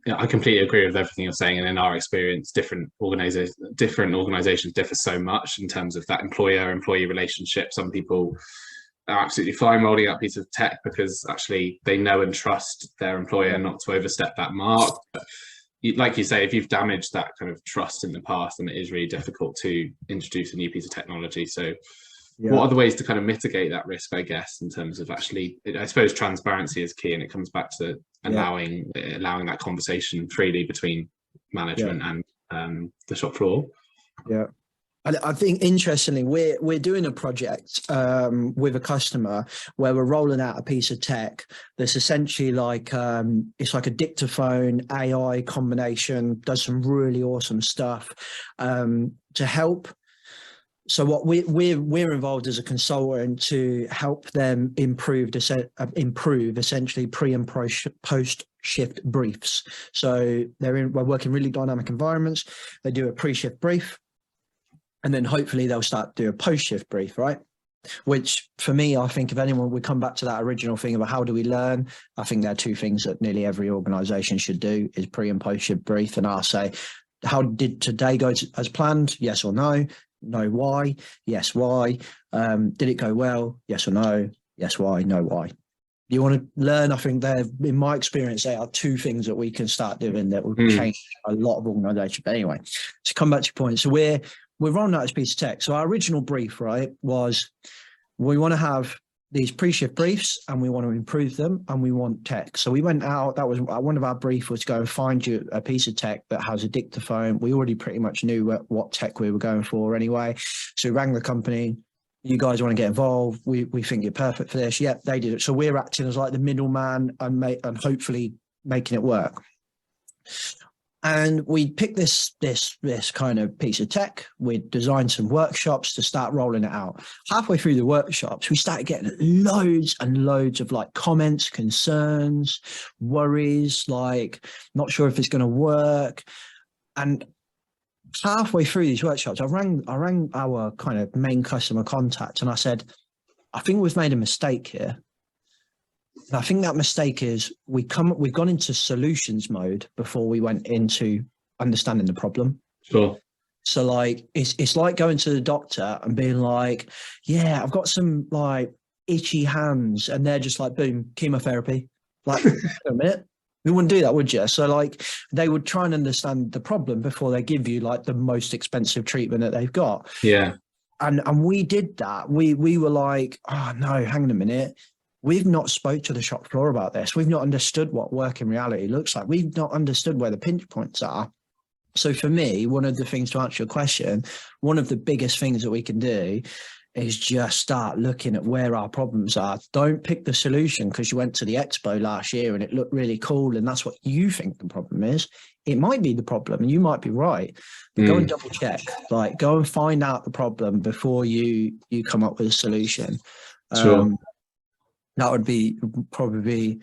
I completely agree with everything you're saying. And in our experience, different organizations differ so much in terms of that employer-employee relationship. Some people are absolutely fine rolling out a piece of tech because actually they know and trust their employer not to overstep that mark. But like you say, if you've damaged that kind of trust in the past, then it is really difficult to introduce a new piece of technology. So what are the ways to kind of mitigate that risk, I guess, in terms of actually, I suppose transparency is key, and it comes back to allowing that conversation freely between management and the shop floor.
Yeah. I think, interestingly, we're doing a project with a customer where we're rolling out a piece of tech that's essentially like it's like a dictaphone AI combination, does some really awesome stuff to help. So what we're involved as a consultant to help them improve essentially pre and post shift briefs. So we're working really dynamic environments. They do a pre-shift brief, and then hopefully they'll start to do a post-shift brief, right? Which for me, I think if anyone would come back to that original thing about how do we learn, I think there are 2 things that nearly every organization should do is pre and post-shift brief. And I'll say, how did today go as planned? Yes or no? No, why? Yes, why? Did it go well? Yes or no? Yes, why? No, why? You want to learn, I think there, in my experience, there are two things that we can start doing that will change a lot of organizations. But anyway, to come back to your point, so we're rolling out this piece of tech. So our original brief, right, was we want to have these pre-shift briefs and we want to improve them and we want tech. So we went out, that was one of our brief was go and find you a piece of tech that has a dictaphone. We already pretty much knew what tech we were going for anyway. So we rang the company. You guys want to get involved? We think you're perfect for this. Yep, they did it. So we're acting as like the middleman and hopefully making it work. And we picked this kind of piece of tech. We designed some workshops to start rolling it out. Halfway through the workshops, we started getting loads and loads of like comments, concerns, worries, like not sure if it's going to work. And halfway through these workshops, I rang our kind of main customer contact and I said, I think we've made a mistake here. And I think that mistake is we've gone into solutions mode before we went into understanding the problem.
Sure.
So like it's like going to the doctor and being like, yeah, I've got some like itchy hands, and they're just like, boom, chemotherapy. Like, wait a minute. You wouldn't do that, would you? So like they would try and understand the problem before they give you like the most expensive treatment that they've got.
Yeah.
And we did that. We were like, oh no, hang on a minute. We've not spoke to the shop floor about this. We've not understood what work in reality looks like. We've not understood where the pinch points are. So for me, one of the things, to answer your question, one of the biggest things that we can do is just start looking at where our problems are. Don't pick the solution because you went to the expo last year and it looked really cool and that's what you think the problem is. It might be the problem and you might be right, but go and double check. Like, go and find out the problem before you come up with a solution.
Sure.
That would be probably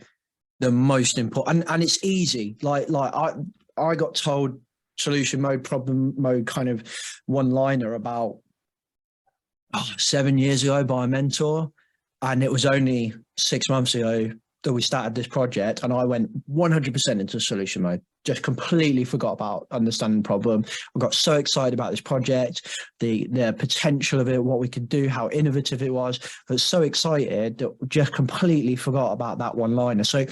the most important, and it's easy. Like I got told solution mode, problem mode, kind of one-liner about 7 years ago by a mentor, and it was only 6 months ago that we started this project, and I went 100% into solution mode. Just completely forgot about understanding the problem. I got so excited about this project, the potential of it, what we could do, how innovative it was. I was so excited that just completely forgot about that one-liner. So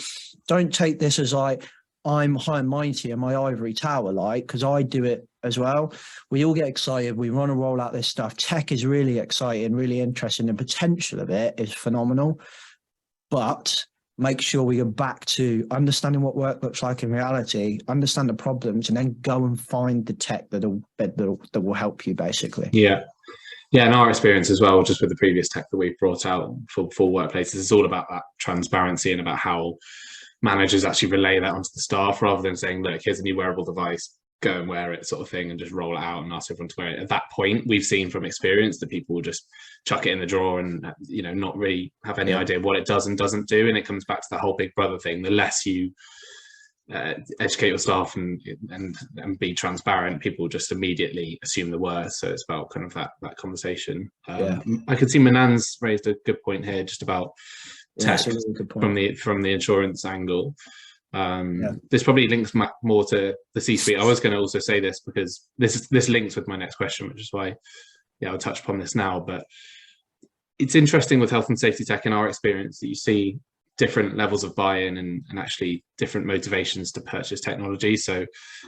don't take this as like, I'm high and mighty in my ivory tower, like, because I do it as well. We all get excited. We want to roll out this stuff. Tech is really exciting, really interesting. The potential of it is phenomenal. But make sure we go back to understanding what work looks like in reality, understand the problems, and then go and find the tech that will help you, basically.
Yeah. Yeah, and our experience as well, just with the previous tech that we've brought out for workplaces, is all about that transparency and about how managers actually relay that onto the staff rather than saying, look, here's a new wearable device, go and wear it, sort of thing, and just roll it out and ask everyone to wear it. At that point, we've seen from experience that people will just chuck it in the drawer and not really have any idea what it does and doesn't do. And it comes back to that whole Big Brother thing. The less you educate your staff and be transparent, people just immediately assume the worst. So it's about kind of that conversation. I could see Manan's raised a good point here, just about tech from the insurance angle. This probably links more to the C-suite. I was going to also say this because this links with my next question, which is why I'll touch upon this now. But it's interesting with health and safety tech in our experience that you see different levels of buy-in and actually different motivations to purchase technology. So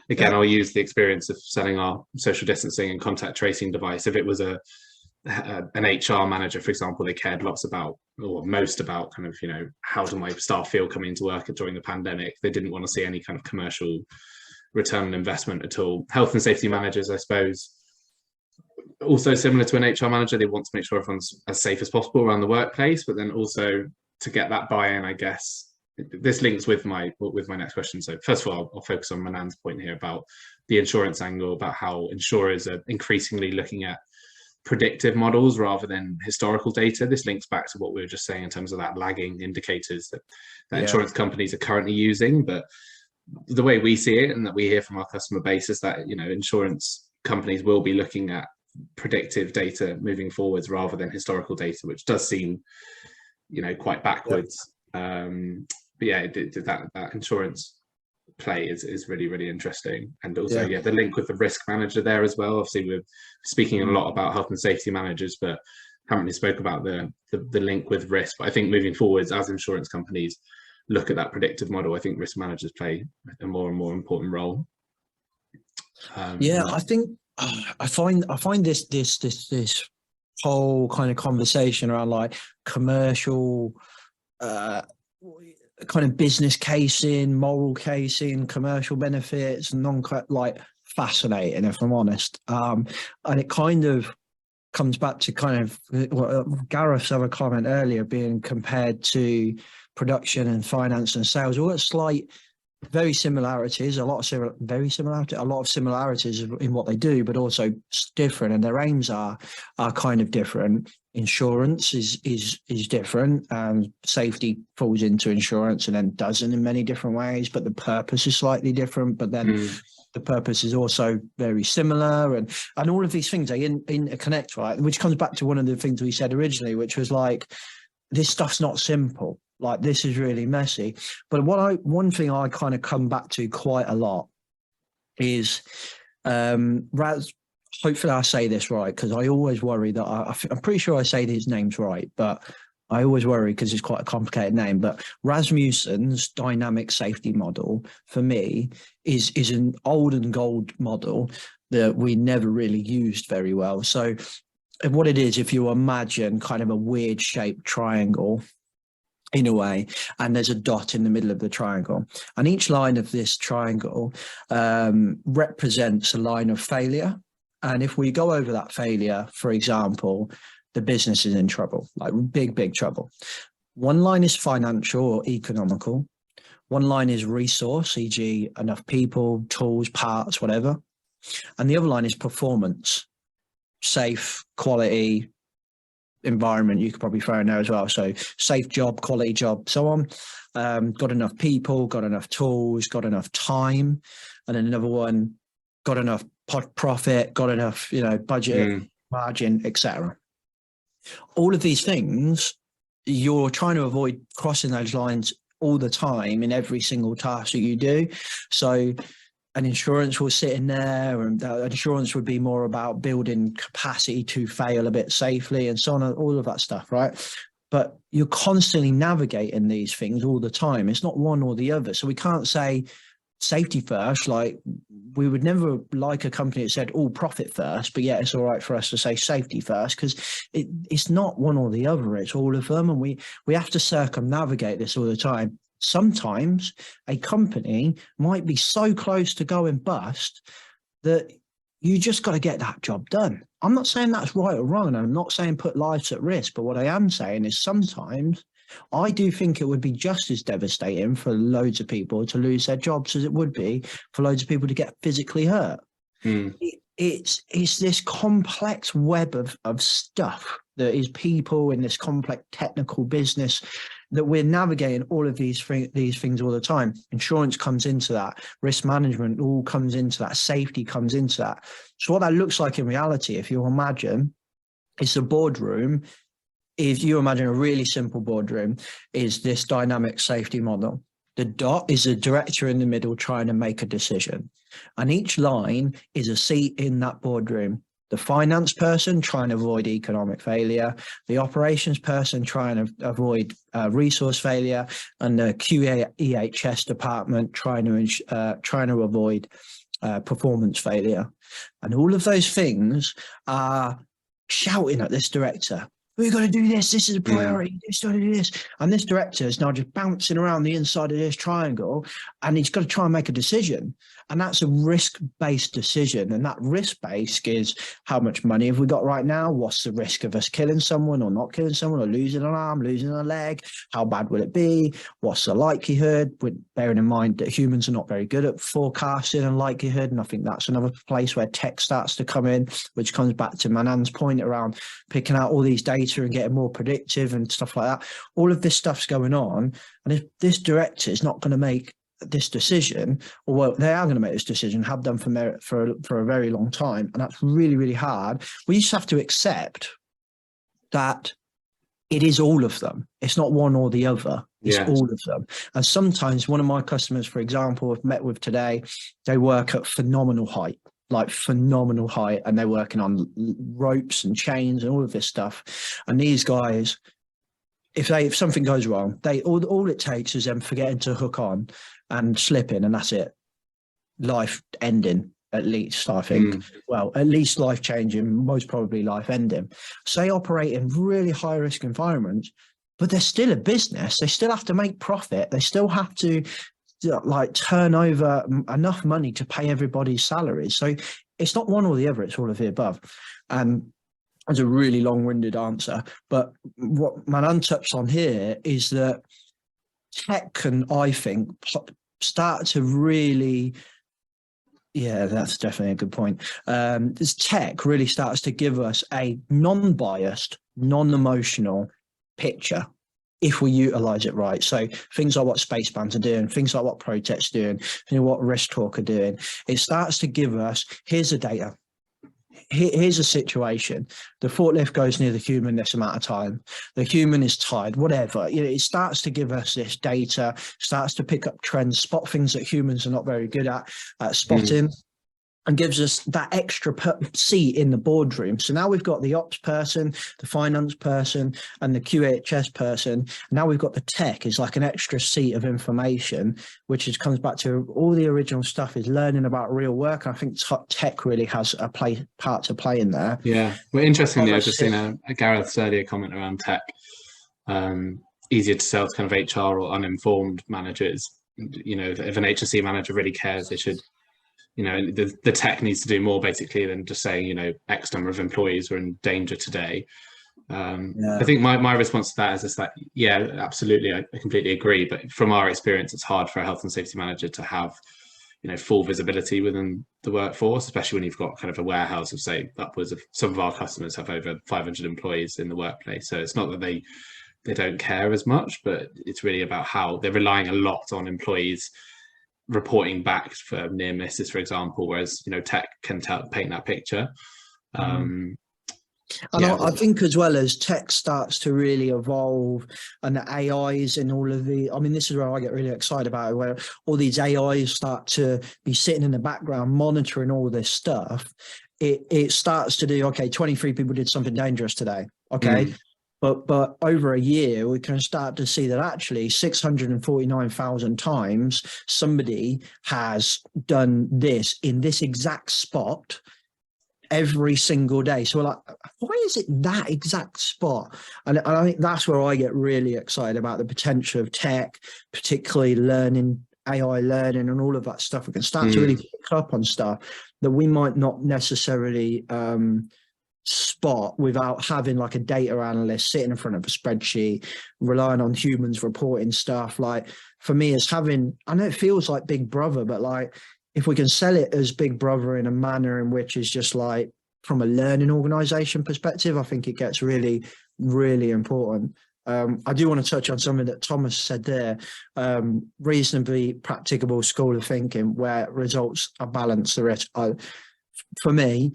again, I'll use the experience of selling our social distancing and contact tracing device. If it was an HR manager, for example, they cared lots about, or most about, kind of, how do my staff feel coming into work during the pandemic? They didn't want to see any kind of commercial return on investment at all. Health and safety managers, I suppose, also similar to an HR manager, they want to make sure everyone's as safe as possible around the workplace, but then also to get that buy-in, I guess, this links with my next question. So first of all, I'll focus on Manan's point here about the insurance angle, about how insurers are increasingly looking at predictive models rather than historical data. This links back to what we were just saying in terms of that lagging indicators that insurance companies are currently using. But the way we see it and that we hear from our customer base is that insurance companies will be looking at predictive data moving forwards rather than historical data, which does seem quite backwards. But that insurance play is really, really interesting. And also the link with the risk manager there as well. Obviously we're speaking a lot about health and safety managers, but haven't really spoke about the link with risk, but I think moving forwards, as insurance companies look at that predictive model, I think risk managers play a more and more important role.
Yeah, I think I find this whole kind of conversation around like commercial kind of business casing, moral casing, commercial benefits, like fascinating, if I'm honest. And it kind of comes back to kind of Gareth's other comment earlier, being compared to production and finance and sales. All got slight, very similarities, a lot of similarities in what they do, but also different, and their aims are kind of different. Insurance is different, and safety falls into insurance and then doesn't in many different ways, but the purpose is slightly different. But then the purpose is also very similar, and all of these things, they interconnect, right? Which comes back to one of the things we said originally, which was like, this stuff's not simple. Like, this is really messy. But one thing I kind of come back to quite a lot is, hopefully I say this right, because I always worry that I'm pretty sure I say his name's right, but I always worry because it's quite a complicated name. But Rasmussen's dynamic safety model, for me, is an old and gold model that we never really used very well. So what it is, if you imagine kind of a weird shaped triangle in a way, and there's a dot in the middle of the triangle, and each line of this triangle represents a line of failure. And if we go over that failure, for example, the business is in trouble, like big trouble. One line is financial or economical. One line is resource, e.g. enough people, tools, parts, whatever. And the other line is performance, safe, quality, environment, you could probably throw in there as well. So safe job, quality job, so on. Got enough people, got enough tools, got enough time. And then another one, got enough profit, got enough, budget, margin, etc. All of these things, you're trying to avoid crossing those lines all the time in every single task that you do. So an insurance will sit in there, and insurance would be more about building capacity to fail a bit safely and so on, all of that stuff, right? But you're constantly navigating these things all the time. It's not one or the other. So we can't say safety first. Like, we would never like a company that said all profit first, but yeah, it's all right for us to say safety first, because it's not one or the other, it's all of them. And we have to circumnavigate this all the time. Sometimes a company might be so close to going bust that you just got to get that job done. I'm not saying that's right or wrong, and I'm not saying put lives at risk, but what I am saying is sometimes I do think it would be just as devastating for loads of people to lose their jobs as it would be for loads of people to get physically hurt. It's this complex web of stuff that is people in this complex technical business that we're navigating all of these things all the time. Insurance comes into that, risk management all comes into that, safety comes into that. So what that looks like in reality, if you imagine, it's a boardroom. If you imagine a really simple boardroom, is this dynamic safety model. The dot is a director in the middle trying to make a decision. And each line is a seat in that boardroom. The finance person trying to avoid economic failure, the operations person trying to avoid resource failure, and the QA/EHS department trying to avoid performance failure. And all of those things are shouting at this director, we've got to do this. This is a priority. We've got to do this. And this director is now just bouncing around the inside of this triangle, and he's got to try and make a decision. And that's a risk-based decision. And that risk-based is, how much money have we got right now? What's the risk of us killing someone or not killing someone, or losing an arm, losing a leg? How bad will it be? What's the likelihood? With bearing in mind that humans are not very good at forecasting and likelihood. And I think that's another place where tech starts to come in, which comes back to Manan's point around picking out all these data and getting more predictive and stuff like that. All of this stuff's going on. And if this director is not going to make this decision, or well, they are going to make this decision, have done for a very long time, and that's really, really hard. We just have to accept that it is all of them. It's not one or the other. It's all of them. And sometimes one of my customers, for example, I've met with today, they work at phenomenal height. like phenomenal height, and they're working on ropes and chains and all of this stuff. And these guys, if something goes wrong, all it takes is them forgetting to hook on and slipping, and that's it. Life ending, at least, I think. Well, at least life changing, most probably life ending. So they operate in really high risk environments, but they're still a business. They still have to make profit. They still have to like turn over enough money to pay everybody's salaries. So it's not one or the other, it's all of the above. It's a really long-winded answer, but what Manan touched on here is that tech can, I think, start to really, yeah, that's definitely a good point. This tech really starts to give us a non-biased, non-emotional picture if we utilize it right. So things like what spacebands are doing, things like what Protect's doing, what Risk Talk are doing, it starts to give us, here's the data. Here's a situation. The forklift goes near the human this amount of time. The human is tired, whatever. It starts to give us this data, starts to pick up trends, spot things that humans are not very good at spotting. And gives us that extra seat in the boardroom. So now we've got the ops person, the finance person, and the QHS person. Now we've got the tech is like an extra seat of information, which comes back to all the original stuff is learning about real work. I think tech really has a part to play in there.
Yeah, well, interestingly, I've just seen a Gareth's earlier comment around tech. Easier to sell to kind of HR or uninformed managers. If an HSE manager really cares, they should. The tech needs to do more basically than just saying, X number of employees are in danger today. I think my response to that is just that, yeah, absolutely. I completely agree. But from our experience, it's hard for a health and safety manager to have, full visibility within the workforce, especially when you've got kind of a warehouse of, say, upwards of some of our customers have over 500 employees in the workplace. So it's not that they don't care as much, but it's really about how they're relying a lot on employees reporting back for near misses, for example, whereas tech can paint that picture.
And I think as well as tech starts to really evolve and the AIs and all of this is where I get really excited about it, where all these AIs start to be sitting in the background monitoring all this stuff. It starts to do, okay, 23 people did something dangerous today. Okay. But over a year, we can start to see that actually 649,000 times somebody has done this in this exact spot every single day. So we're like, why is it that exact spot? And I think that's where I get really excited about the potential of tech, particularly learning, AI learning and all of that stuff. We can start to really pick up on stuff that we might not necessarily spot without having like a data analyst sitting in front of a spreadsheet, relying on humans reporting stuff. Like for me, it's having, I know it feels like Big Brother, but like if we can sell it as Big Brother in a manner in which is just like from a learning organization perspective, I think it gets really, really important. I do want to touch on something that Thomas said there, reasonably practicable school of thinking where results are balanced the risk. For me,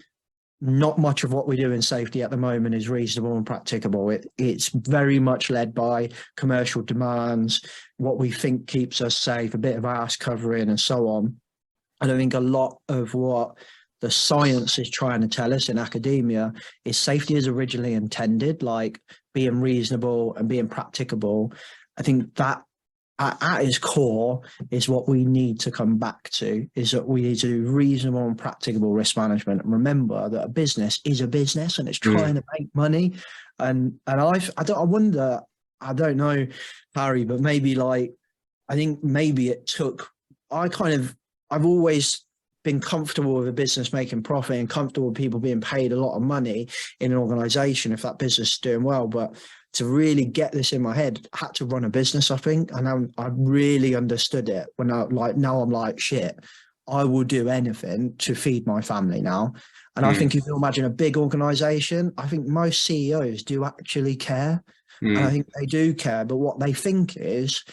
not much of what we do in safety at the moment is reasonable and practicable. It's very much led by commercial demands, what we think keeps us safe, a bit of arse covering and so on. And I think a lot of what the science is trying to tell us in academia is safety is originally intended, like being reasonable and being practicable. I think that at its core is what we need to come back to, is that we need to do reasonable and practicable risk management and remember that a business is a business and it's trying to make money. And I wonder, I don't know, Harry, but maybe like, I think maybe it took, I've always been comfortable with a business making profit and comfortable with people being paid a lot of money in an organization if that business is doing well. But to really get this in my head, I had to run a business, I think. And I really understood it when now I'm like, shit, I will do anything to feed my family now. And I think if you imagine a big organization, I think most CEOs do actually care. And I think they do care. But what they think is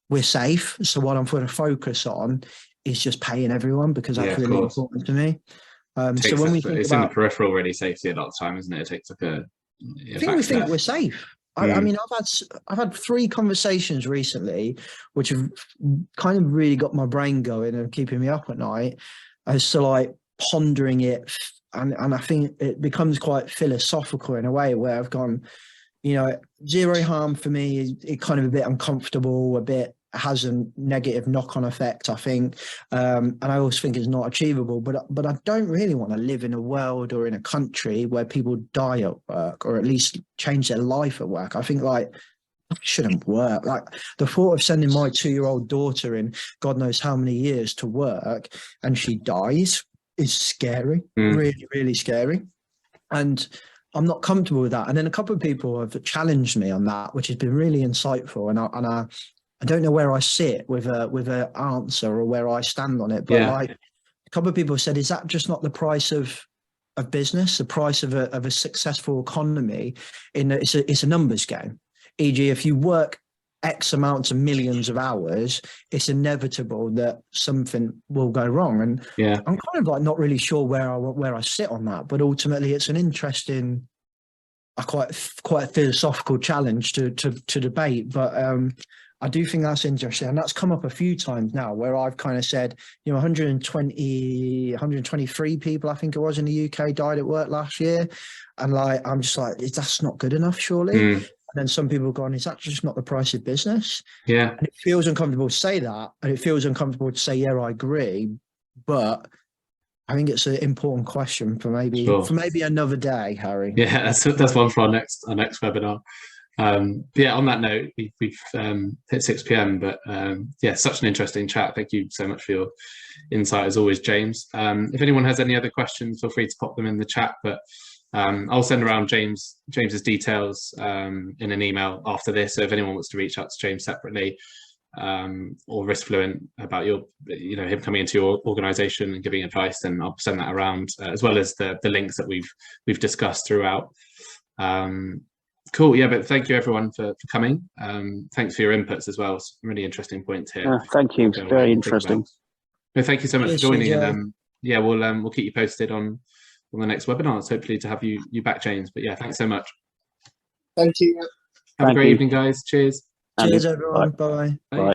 we're safe. So what I'm going to focus on is just paying everyone because that's really important to me. So when we think
it's in the peripheral, really, safety a lot of time, isn't it? It takes like
I think we think we're safe. I mean, I've had 3 conversations recently, which have kind of really got my brain going and keeping me up at night as to like, pondering it, and I think it becomes quite philosophical in a way, where I've gone, you know, zero harm for me is it kind of a bit uncomfortable, a bit has a negative knock-on effect, I think, and I also think it's not achievable. But I don't really want to live in a world or in a country where people die at work, or at least change their life at work. I think like I shouldn't work. Like the thought of sending my 2-year-old daughter in God knows how many years to work and she dies is scary, really, really scary. And I'm not comfortable with that. And then a couple of people have challenged me on that, which has been really insightful. And I don't know where I sit with a answer or where I stand on it. But like a couple of people have said, is that just not the price of business, the price of a successful economy? It's a numbers game. E.g., if you work X amounts of millions of hours, it's inevitable that something will go wrong. And I'm kind of like not really sure where I sit on that. But ultimately, it's an interesting, quite a philosophical challenge to debate. But I do think that's interesting, and that's come up a few times now, where I've kind of said, you know, 123 people, I think it was, in the UK died at work last year, and like I'm just like, that's not good enough, surely. And then some people have gone, is that just not the price of business?
Yeah.
And it feels uncomfortable to say that. And it feels uncomfortable to say, yeah, I agree. But I think it's an important question for maybe another day, Harry.
Yeah, that's one for our next webinar. Yeah, on that note, we've hit 6 p.m. But yeah, such an interesting chat. Thank you so much for your insight as always, James. If anyone has any other questions, feel free to pop them in the chat. But I'll send around James's details in an email after this. So if anyone wants to reach out to James separately, or Riskfluent about him coming into your organization and giving advice, then I'll send that around, as well as the links that we've discussed throughout. Cool. Yeah, but thank you everyone for coming. Thanks for your inputs as well. Some really interesting points here.
Thank you. It's very interesting.
No, thank you so much for joining. And yeah, we'll keep you posted on the next webinars, hopefully to have you back, James. But yeah, thanks so much.
Thank you.
Have a great evening, guys. Cheers.
Cheers, everyone. Bye.
Bye.